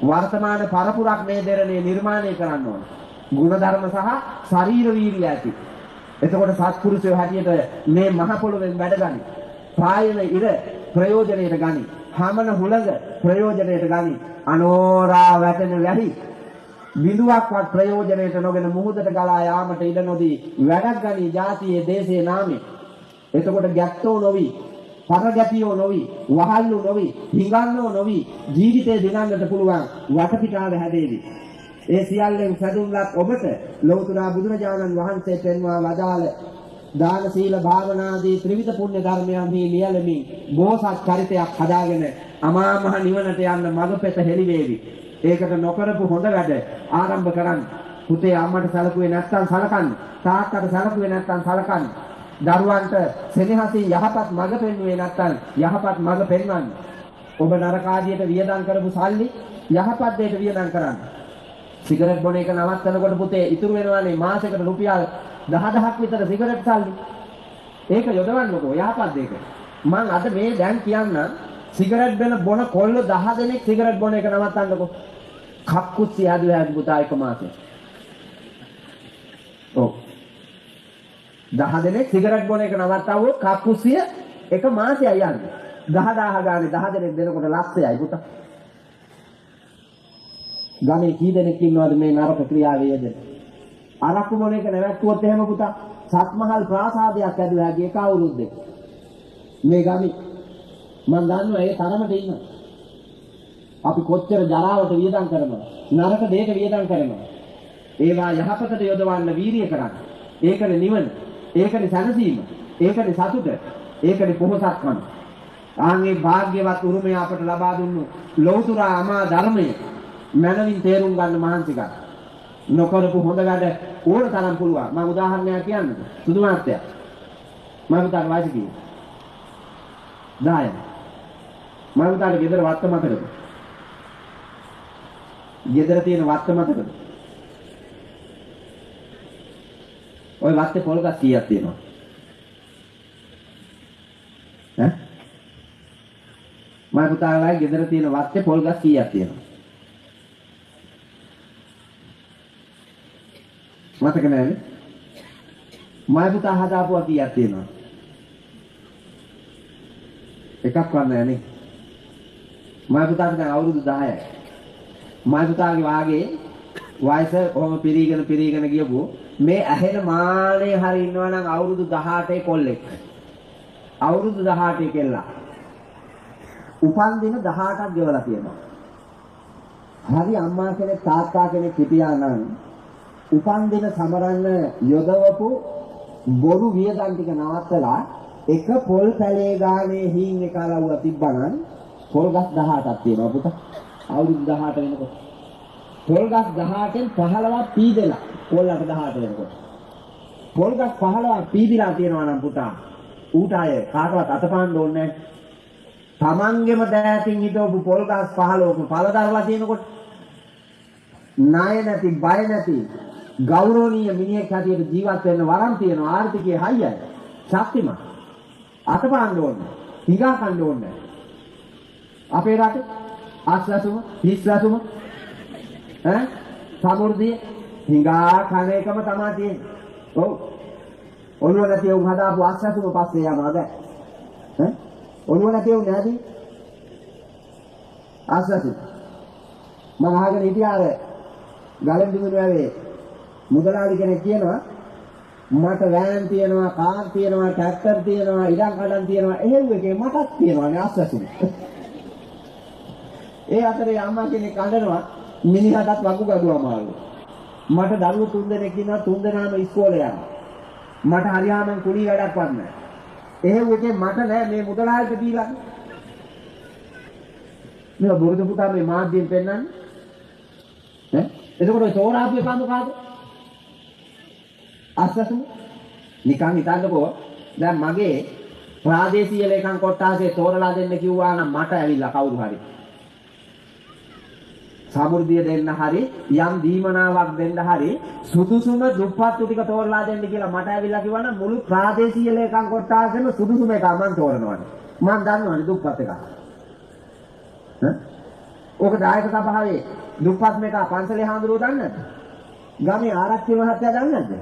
වර්තමාන පරපුරක් මේ දෙරණේ නිර්මාණය කරන්න ඕනේ. ගුණධර්ම සහ ශරීර වීර්යය ඇති. එතකොට සත්පුරුෂයෝ හැටියට මේ මහ පොළොවෙන් වැඩ ගනි. පායන ඉර ප්‍රයෝජනෙට ගනි. හමන හුළඟ ප්‍රයෝජනෙට ගනි. අනෝරා වැටෙන වැහි බිඳුවක්වත් ප්‍රයෝජනෙට නොගෙන මුහුදට ගලා යාමට ඉඩ නොදී වැඩක් ගනි ජාතියේ දේශයේ නාමයෙන්. එතකොට ගැත්තෝ නොවි, පරගැතියෝ නොවි, වහල්ලු නොවි, හිඟන්නෝ නොවි ජීවිතේ දිනන්නට පුළුවන් වටපිටාව හැදේවි. ඒ සියල්ලෙන් සැදුම්ලත් ඔබට ලෞතර බුදුරජාණන් වහන්සේ පෙන්වා වදාළ දාන සීල භාවනාදී ත්‍රිවිධ පුණ්‍ය ධර්මයන්හි නියැලෙමින් බෝසත් චරිතයක් හදාගෙන අමා මහ නිවනට යන්න මඟපෙත හෙළි වේවි. ඒකට නොකරපු හොඳ වැඩ ආරම්භ කරන්න. පුතේ අම්මට සැලකුවේ නැත්නම් සලකන්න. තාත්තට සැලකුවේ නැත්නම් සලකන්න. දරුවන්ට සෙනෙහසින් යහපත් මඟ පෙන්වුවේ නැත්නම් යහපත් මඟ පෙන්වන්න. ඔබ නරක ආදියට වියදම් කරපු සල්ලි යහපත් දෙයට වියදම් කරන්න. සිගරට් බොන එක නවත්තනකොට පුතේ ඉතුරු වෙනවානේ මාසෙකට රුපියල් 10,000ක් විතර සිගරට් සල්ලි. ඒක යොදවන්නකෝ යහපත් දෙයක. මම අද මේ දැන් කියන්න සිගරට් බොන කොල්ල 10 දෙනෙක් සිගරට් බොන එක නවත්තන්නකෝ. කක්කුස්සි හැදුවා හැදු පුතා එක මාසෙ. ඔව්. 10 දෙනෙක් සිගරට් බොන එක නවත්තවුවොත් කක්කුස්සිය එක මාසෙයි යන්නේ. 10,000 ගානේ 10 දෙනෙක් දෙනකොට ලක්ෂයයි පුතා. ගමේ කී දෙනෙක් ඉන්නවද මේ නරක ක්‍රියාවේ යෙදෙන? අරක්කු මොන එක නැවැත්තුවොත් එහෙම පුතා සත්මහල් ප්‍රාසාදයක් ඇදුවා හැකි එක අවුරුද්දේ. මේ ගමේ මම දන්නවා ඒ තරමට ඉන්නවා. අපි කොච්චර ජරාවට වියදම් කරනවද? නරක දෙයක වියදම් කරනවා. ඒවා යහපතට යොදවන්න වීරිය කරන්න. ඒකනේ නිවන. ඒකනේ සැනසීම. ඒකනේ සතුට. ඒකනේ පොහොසත්කම. ආන්ගේ වාග්යවත් උරුමය අපට ලබා දුන්නු ලෞතර අමා ධර්මය මනමින් තේරුම් ගන්න මහන්සි ගන්න. නොකරපු හොඳ වැඩ ඕන තරම් පුළුවන්. මම උදාහරණයක් කියන්නද? සුදු මාත්‍යා. මම උදාට වයස කීයද? 10යි. මම උදාට ගෙදර වත්ත මතකද? ගෙදර තියෙන වත්ත මතකද? ඔය වත්තේ පොල් ගස් කීයක් තියෙනවද? ඈ? මම පුතාලා ගෙදර තියෙන වත්තේ පොල් ගස් කීයක් තියෙනවද? මතක නැන්නේ? මම පුතා හදාපුවා කීයක් තියෙනවද? එකක් වන්න නේ. මම පුතාට දැන් අවුරුදු 10යි. මම පුතාගේ වාගේ වයස ඔහොම පිරීගෙන ගියපු මේ ඇහෙන මානේ හරි ඉන්නවා නම් අවුරුදු 18 කොල්ලෙක්. අවුරුදු 18 කෙල්ලා. උපන් දින 18ක් ගෙවලා තියෙනවා. හරි අම්මා කෙනෙක් තාත්තා කෙනෙක් හිටියා නම් උපන් දින සමරන්න යොදවපු බොරු වියදම් ටික නවත්තලා එක පොල් පැලේ ගානේ හීන් එක අලවුවා තිබ්බනම් පොල් ගස් 18ක් තියෙනවා පුතා. අවුරුදු 18 වෙනකොට පොල් ගස් 18න් 15ක් පීදෙලා පොල් 18 වෙනකොට පොල් ගස් 15ක් පීදිලා තියෙනවා නම් පුතා ඌට අය කාටවත් අතපාන්න ඕනේ නැහැ. තමන්ගෙම දෑතින් හිටවපු පොල් ගස් 15ක පළදරලා තියෙනකොට ණය නැති බය නැති ගෞරවනීය මිනිහෙක් හැටියට ජීවත් වෙන්න වරම් තියෙන ආර්ථිකයේ හයියයි ශක්තිමත් අතපාන්න ඕනේ හිඟා කන්න ඕනේ අපේ රටේ ආස්වාසුම හිස්වාසුම සමෘද්ධිය හිඟා කන එකම තමයි තියෙන්නේ. ඔව් ඔළුව නැති උන් හදාපු ආස්වාසුම පස්සේ යනවා දැන් ඔළුව නැති උන් නැති ආස්වාසුම මම අහගෙන හිටියා අර ගලෙන් දිනුනේ මුදලාලි කෙනෙක් කියනවා මට වෑන් තියෙනවා කාර් තියෙනවා ට්‍රැක්ටර් තියෙනවා ඉඩම් කඩම් තියෙනවා එහෙව් එකේ මටත් තියෙනවා නේ අස්සසුනේ. ඒ අතරේ අම්මා කෙනෙක් අඬනවා මිනිහටත් වකුගඩුව අමාරුයි. මට දරුවෝ 3 දෙනෙක් ඉන්නවා 3 දෙනාම ඉස්කෝලේ යනවා. මට හරියානම් කුලී වැඩක්වත් නැහැ. එහෙව් එකේ මට නෑ මේ මුදලාලිට දීලා. මේ බොරුද පුතා මේ මාධ්‍යයෙන් පෙන්නන්නේ. එතකොට ඔය තෝරාපු එක මොකද? අස්සසුම නිකන් හිතන්නකෝ දැන් මගේ ප්‍රාදේශීය ලේකම් කොට්ටාසේ තෝරලා දෙන්න කිව්වා නම් මට ඇවිල්ලා කවුරු හරි සමෘද්ධිය දෙන්න හරි යම් දීමනාවක් දෙන්න හරි සුදුසුම දුප්පත්තු ටික තෝරලා දෙන්න කියලා මට ඇවිල්ලා කිව්වා නම් මුළු ප්‍රාදේශීය ලේකම් කොට්ටාසෙම සුදුසුම එක මම තෝරනවානේ. මම දන්නවනේ දුප්පත් එක. ඕක දායක සභාවේ දුප්පත් මේක පන්සලේ හාමුදුරුවෝ දන්නේ නැද්ද? ගමේ ආරක්ෂක මහත්තයා දන්නේ නැද්ද?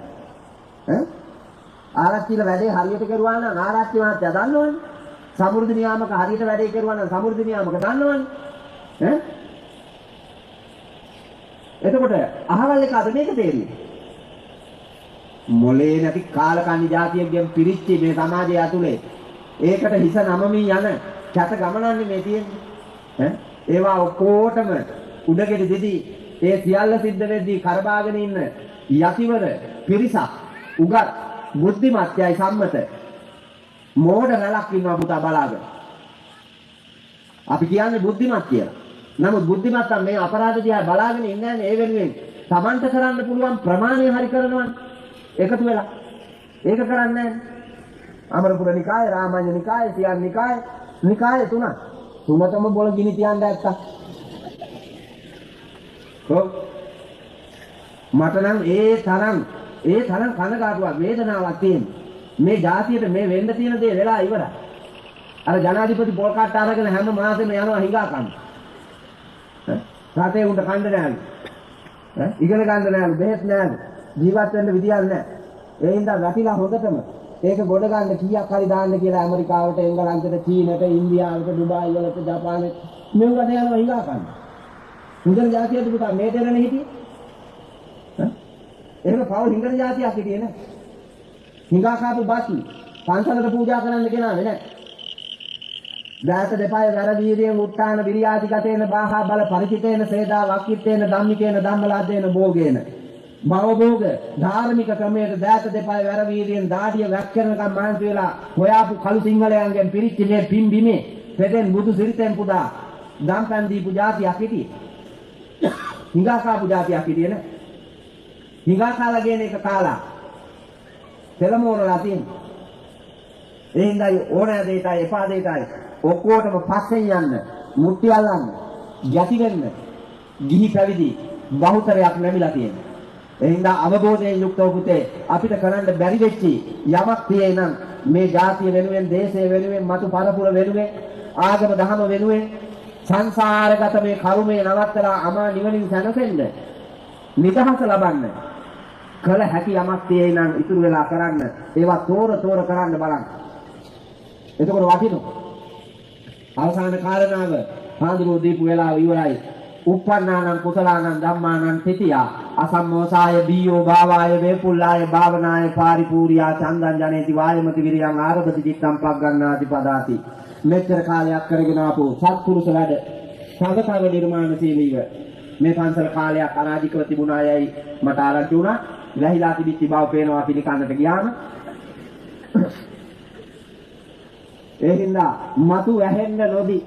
ආරක්ෂිල වැඩේ හරියට කරුවා නම් ආරක්ෂක මහත්තයා දන්නවනේ. සමෘද්ධි නියාමක හරියට වැඩේ කරුවා නම් සමෘද්ධි නියාමක දන්නවනේ. එතකොට අහවල් එක අද මේක තේරෙන්නේ. මොලේ නැති කාලකන්ණි જાතියෙක්ගෙන් පිරිච්චි මේ සමාජය ඇතුලේ ඒකට හිස නමමින් යන කැත ගමනන්නේ මේ තියෙන්නේ. ඒවා ඔක්කොටම උඩගෙඩි දෙදී ඒ සියල්ල සිද්ධ වෙද්දී කරබාගෙන ඉන්න යතිවර පිරිසක් උගත් බුද්ධිමත්යයි සම්මත. මෝඩ රැලක් ඉන්නවා පුතා බලාගෙන. අපි කියන්නේ බුද්ධිමත් කියලා. නමුත් බුද්ධිමත් මේ අපරාධ දිහා බලාගෙන ඉන්නේ නැහැ. ඒ වෙනුවෙන් Tamanට කරන්න පුළුවන් ප්‍රමාණය හරි කරනවනේ. එකතු වෙලා. ඒක කරන්නේ නැහැ. අමරපුර නිකාය, රාමඤ්ඤ නිකාය, සියන් නිකාය, නිකාය තුනම බොල ගිනි තියන්න ඇත්තා. මට නම් ඒ තරම් කනගාටුවක් වේදනාවක් තියෙනවා. මේ ජාතියට මේ වෙන්න තියෙන දේ වෙලා ඉවරයි. අර ජනාධිපති පොල් කාට් අරගෙන හැම මාසෙම යනවා හිඟා කන්න. රටේ උන්ට කන්න නෑලු. ඉගෙන ගන්න නෑලු, බෙහෙත් නෑලු. ජීවත් වෙන්න විදියක් නෑ. ඒ හින්දා වැටිලා හොඳටම ඒක ගොඩ ගන්න කීයක් හරි දාන්න කියලා ඇමරිකාවට, එංගලන්තයට, චීනට, ඉන්දියාවට, දුබායි වලට, ජපානට මෙව්වට යනවා හිඟා කන්න. හුඟන ජාතියට පුතා මේ දෙරනේ හිටියේ. එහෙම පව හිඟන ජාතියක් හිටියේ නෑ. හිඟා කාපු බාති පන්සලට පූජා කරන්න ගෙනාවේ නෑ. දාත දෙපාය වැරදීරියෙන් උත්තාන විරියාතිගතේන බාහා බල පරිචිතේන සේදා වක්කිත්තේන ධම්මිකේන ධම්මලාදේන භෝගේන භවභෝග ධාර්මික ක්‍රමයට දාත දෙපාය වැරදීරියෙන් දාඩිය වැක්කරනකම් මාන්ති වෙලා හොයාපු කළු සිංහලයන්ගෙන් පිරිච්ච මේ පිම්බිමේ පෙදෙන් බුදු සිරිතෙන් පුදා දම්පැන් දීපු જાතියක් හිටියේ. හිඟා කාපු જાතියක් හිටියේ නේ. හිඟා කාලා ගේන එක කාලා තෙලමෝරලා තියෙනවා. ඒ හින්දායි ඕනෑ දෙයටයි එපා දෙයටයි ඔක්කොටම පස්සෙන් යන්න, මුට්ටි අල්ලන්න, යටි වෙන්න, ගිහි පැවිදි බහුතරයක් නැමිලා තියෙනවා. ඒ හින්දා අවබෝධයෙන් යුක්තව පුතේ අපිට කරන්න බැරි වෙච්ච යමක් තියෙන නම් මේ ජාතිය වෙනුවෙන්, දේශය වෙනුවෙන්, මතු පරපුර වෙනුවෙන්, ආගම දහම වෙනුවෙන් සංසාරගත මේ කර්මයේ නවත්තලා අමා නිවනින් සැනසෙන්න, නිදහස ලබන්න කල හැකි යමක් තියෙන නම් ඉතුරු වෙලා කරන්න. ඒවා තෝර කරන්න බලන්න. එතකොට වටිනවා. අවසාන කාරණාව පාඳුරු දීපු වෙලාව ඉවරයි. uppannānaṁ කුසලානං ධම්මානං තිතියා අසම්මෝසාය බීයෝ භාවාය වේපුල්ලාය භාවනාය පාරිපූර්යා චන්දං ජනේති වායමති විරියං ආරභති චිත්තං පග්ගණ්ණාති පදාති. මෙච්චර කාලයක් කරගෙන ආපු සත්පුරුෂ වැඩ සංගතව නිර්මාණශීලීව මේ පන්සල කාලයක් අනාධිකව තිබුණායයි මට ආරංචි වුණා. වැහිලා තිබිච්ච බව පේනවා පිළිකන්නට ගියාම. ඒ හින්දා මතු වැහෙන්න නොදී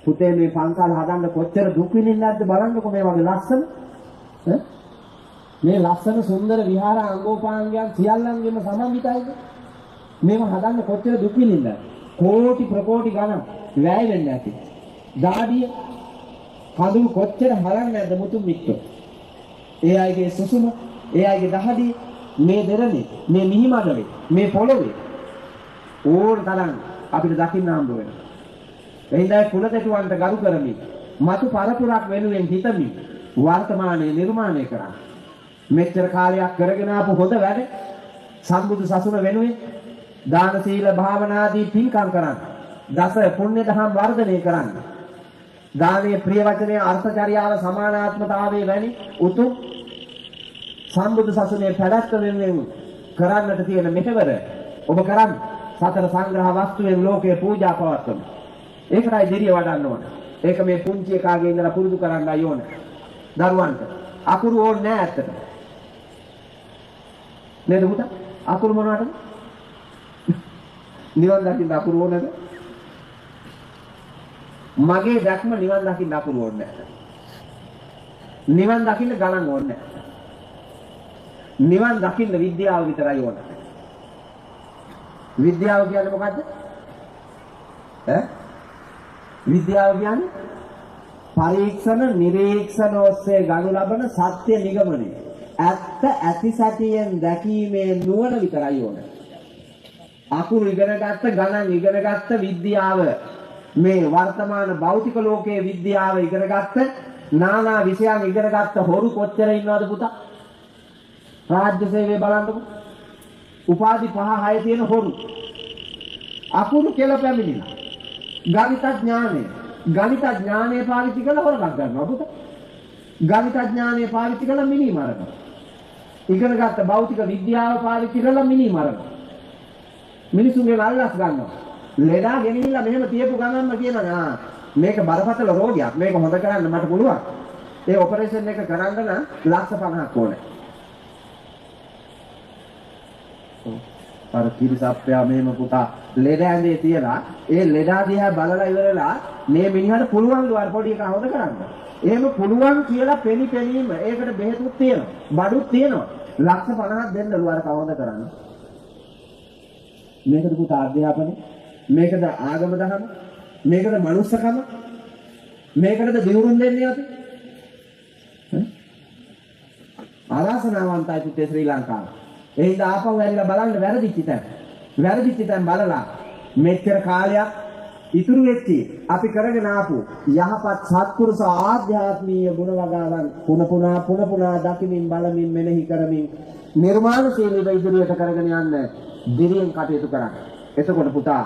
පුතේ මේ පන්සල් හදන්න කොච්චර දුක් විඳින්නද නැද්ද බලන්නකො. මේ වගේ ලස්සන මේ ලස්සන සුන්දර විහාර අංගෝපාංගයන් සියල්ලන්ගෙම සමන්විතයිද? මේව හදන්න කොච්චර දුක් විඳින්නද? කෝටි ප්‍රකෝටි ගණන් වැය වෙන්නේ නැති. දාඩිය කඳුළු කොච්චර හරන්නේ නැද්ද මුතුන් මිත්තෝ. ඒ අයගේ සුසුම, ඒ අයගේ දහඩිය, මේ දෙරනේ, මේ මිහිමඩවේ, මේ පොළොවේ ඕන තරම් අපිට දකින්න හම්බ වෙනවා. එහිඳයි කුලදෙටුවන්ට ගරු කරමින්, මතු පරපුරක් වෙනුවෙන් හිතමින් වර්තමානයේ නිර්මාණය කරා. මෙච්චර කාලයක් කරගෙන ආපු හොඳ වැඩ සම්බුදු සසුන වෙනුවෙන් දාන සීල භාවනාදී පින්කම් කරන්න. දස පුණ්‍ය දහම් වර්ධනය කරන්න. දානීය ප්‍රිය වචනයේ අර්ථචර්යාව සමානාත්මතාවයේ වැනි උතුම් සම්බුදු සසුනේ පැවැත්ම වෙනුවෙන් කරන්නට තියෙන මෙහෙවර ඔබ කරන්නේ සතර සංග්‍රහ වස්තුවෙන් ලෝකේ පූජා පවත්වන. ඒකයි දිරිය වඩන්න ඕන. ඒක මේ පුංචි එකාගේ ඉඳලා පුරුදු කරන්නයි ඕන. දරුවන්ට අකුරු ඕනේ නැහැ ඇත්තට. නේද පුතා? අකුරු මොනවටද? නිවන් දකින්න අකුරු ඕනද? මගේ දැක්ම නිවන් දකින්න අකුරු ඕනේ නැහැ. නිවන් දකින්න ගණන් ඕනේ නැහැ. නිවන් දකින්න විද්‍යාව විතරයි ඕනේ. විද්‍යාව කියන්නේ මොකද්ද? විද්‍යාව කියන්නේ පරීක්ෂණ නිරීක්ෂණ ඔස්සේ ගනු ලබන සත්‍ය නිගමනය. ඇත්ත ඇති සැටියෙන් දැකීමේ නුවණ විතරයි ඕනේ. අකුරු ඉගෙනගත්ත, ගණන් ඉගෙනගත්ත විද්‍යාව, මේ වර්තමාන භෞතික ලෝකයේ විද්‍යාව ඉගෙනගත්ත, නානා විෂයන් ඉගෙනගත්ත හොරු කොච්චර ඉන්නවද පුතා? රාජ්‍ය සේවයේ බලන්නකො. උපාධි 5-6 තියෙන හොරු අකුරු කියලා පැමිණිලා. ගණිත ඥානය පාවිච්චි කරලා හොරකම් කරනවා පුතා. ගණිත ඥානය පාවිච්චි කරලා මිනි මරනවා. ඉගෙනගත්ත භෞතික විද්‍යාව පාවිච්චි කරලා මිනි මරනවා. මිනිසුන්ගේ අල්ලස් ගන්නවා. ලෙඩා ගෙනිහිල්ලා මෙහෙම තියපු ගමන්ම කියනවා මේක බරපතල රෝගයක්. මේක හොඳ කරන්න මට පුළුවන්. ඒ ඔපරේෂන් එක කරන්න නම් ලක්ෂ 50ක් ඕනේ. අර කිරිසප්පයා මෙහෙම පුතා ලෙඩ ඇඳේ තියලා ඒ ලෙඩා දිහා බලලා ඉවරලා මේ මිනිහට පුළුවන්ලු අර පොඩි එකා හොද කරන්න. එහෙම පුළුවන් කියලා පෙනීම ඒකට බෙහෙතුත් තියෙනවා. බඩුත් තියෙනවා. ලක්ෂ 50ක් දෙන්නලු අර කවුද කරන්නේ. මේකද පුතා අධ්‍යාපනය. මේකද ආගම දහම. මේකද මනුස්සකම. මේකද දිනුරුම් දෙන්නේ අපි. අවාසනාවන්තයි පුතේ ශ්‍රී ලංකාව. ඒ හින්දා ආපහු ඇවිල්ලා බලන්න වැරදිච්ච තැන් බලලා මෙච්චර කාලයක් ඉතුරු වෙච්චි අපි කරගෙන ආපු යහපත් සත්පුරුෂ ආධ්‍යාත්මීය ගුණ වගාවන් පුන පුනා දකිමින් බලමින් මෙනෙහි කරමින් නිර්මාණශීලීව ඉදිරියට කරගෙන යන්න දිරියෙන් කටයුතු කරන්න. එතකොට පුතා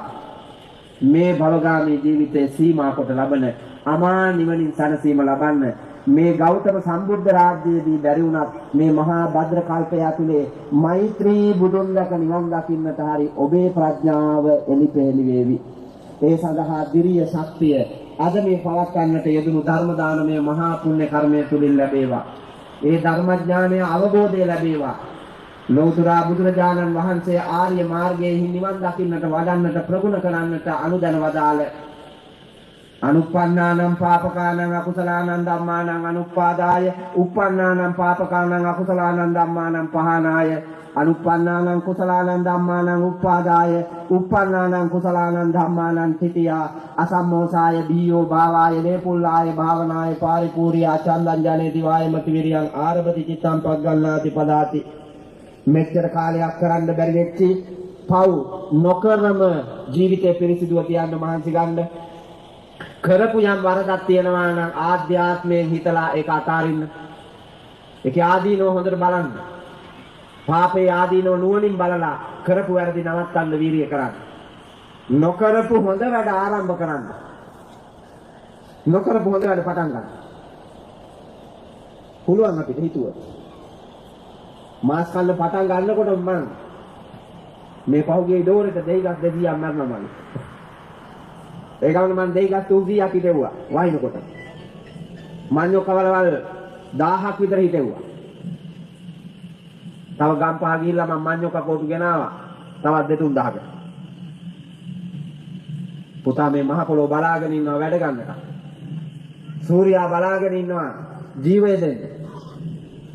මේ භවගාමී ජීවිතයේ සීමා කොට ලබන අමා නිවනින් සැනසීම ලබන්න මේ ගෞතම සම්බුද්ධ රාජ්‍යයේදී බැරි වුණත් මේ මහා භද්‍ර කල්පය ඇතුලේ මෛත්‍රී බුදුන් දැක නිවන් දකින්නට හරි ඔබේ ප්‍රඥාව එලිපෙලි වේවි. ඒ සඳහා දිරිය ශක්තිය අද මේ පවත්වන්නට යෙදුණු ධර්ම දානමය මහා පුණ්‍ය කර්මය තුලින් ලැබේවා. ඒ ධර්මඥානය අවබෝධය ලැබේවා. ලෞතර බුදුරජාණන් වහන්සේ ආර්ය මාර්ගයේ නිවන් දකින්නට වඩන්නට ප්‍රගුණ කරන්නට අනුදැන වදාළ අනුප්පන්නානම් පාපකානං අකුසලානං ධම්මානං අනුප්පාදාය උප්පන්නානම් පාපකානං අකුසලානං ධම්මානං පහනාය අනුප්පන්නානම් කුසලානං ධම්මානං උප්පාදාය උප්පන්නානම් කුසලානං ධම්මානං තිතියා අසම්මෝසාය දීයෝ භාවාය නේපුල්ලාය භාවනාය පාරිපූර්ය අචන්දං ජනේති වායමති විරියං ආරභති චිත්තං පග්ගණ්ණාති පදාති. මෙච්චර කාලයක් කරන්න බැරි වෙච්චි පව් නොකරම ජීවිතේ පිරිසිදුව තියන්න මහන්සි ගන්න. කරපු යම් වරදක් තියෙනවා නම් ආධ්‍යාත්මයෙන් හිතලා ඒක අතාරින්න. ඒකේ ආදීනෝ හොඳට බලන්න. පාපේ ආදීනෝ නුවණින් බලලා කරපු වැරදි නවත්තන්න වීරිය කරන්න. නොකරපු හොඳ වැඩ ආරම්භ කරන්න. නොකරපු හොඳ වැඩ පටන් ගන්න. පුළුවන් අපිට හිතුව. මාස් කන්න පටන් ගන්නකොට මම මේ පහුගිය දෝරේට දෙයිගස් 200ක් මරනවා මම. ඒ ගමන් මම දෙයිගස් 300ක් හිටෙව්වා වයින්කොට. මඤ්ඤෝ කවලවල් 1000ක් විතර හිටෙව්වා. තව ගම්පහ ගිහිල්ලා මම මඤ්ඤෝ කපෝටු ගෙනාවා. තවත් 2-3000කට. පුතා මේ මහ පොළොව බලාගෙන ඉන්නවා වැඩ ගන්නට. සූර්යයා බලාගෙන ඉන්නවා ජීවය දෙන්න.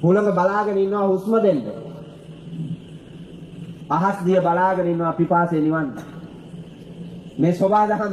හුළඟ බලාගෙන ඉන්නවා හුස්ම දෙන්න. අහස් දිය බලාගෙන ඉන්නවා පිපාසය නිවන්න. මේ සෝබා දහම